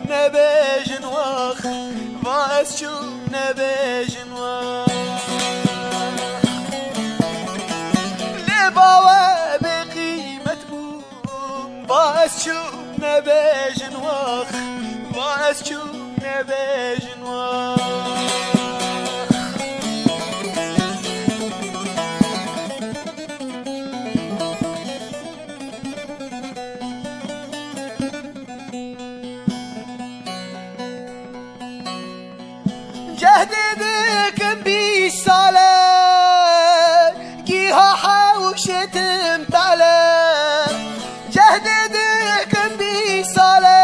نبيجن واخ واسشو نبيجن واخ لباوة بقيمة بوم واسشو نبيجن واخ واسشو نبيجن واخ جهدك بيش صالة جيها حوشتم طالة جهدك بيش صالة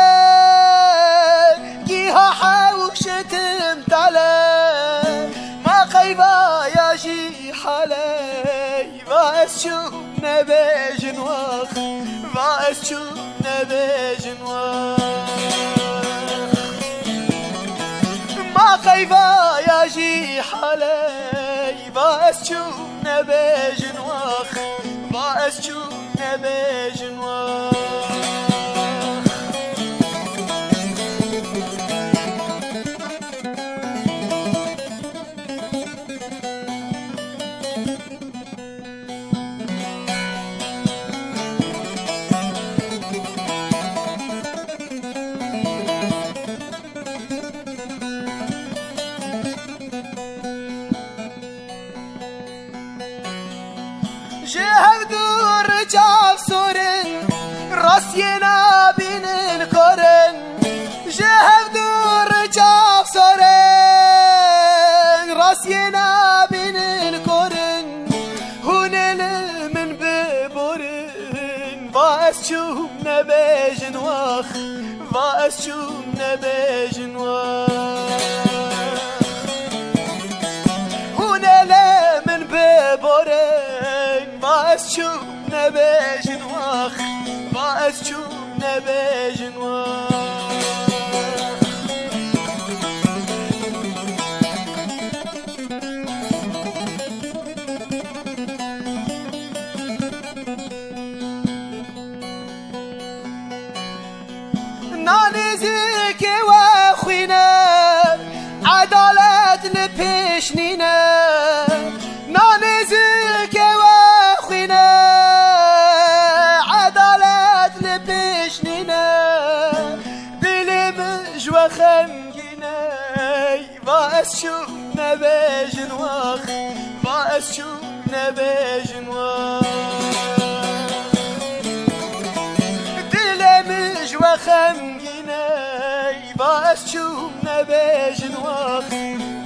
جيها حوشتم طالة ما خيبا يا جي حالي واسشو نبيجن واخ واسشو نبيجن واخ خيفا يا جي حالي واسشو نبيجن واخ واسشو نبيجن واخ جهب دور جاف سورن راسينا بين القرن جهب دور جاف سورن راسينا بين القرن هون من ببورن واسشو نبيجن واخ واسشو نبيجن واخ هون من ببورن واسشو نبيجن واخ واسشو نبيجن واخ نانزك واخوينا عدالة لبشنينا نانزك واخوينا عدالة لبشنينا بلمج وخمجنا واسشو نبيجن واخ واسشو نبيجن واخ دلمج وخمجنا واسشو نبيجن واخ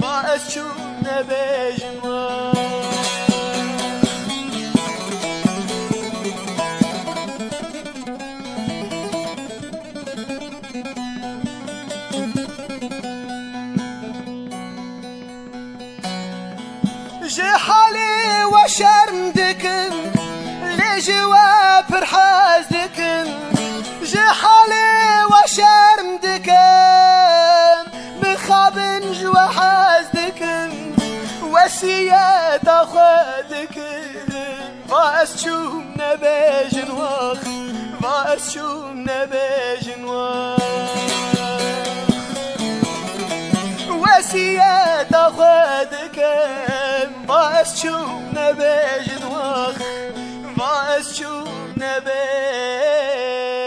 واسشو نبيجن واخ جحالي وشرمدكن لجوا فرحازدكن جحالي وشرمدكن مخابن جوا حازدكن وسيات اخوادكن واسشو نبيجن واخ واسشو نبيجن واخ وسيات اخوادكن واسشو نبيجن واخ واسشو نبيجن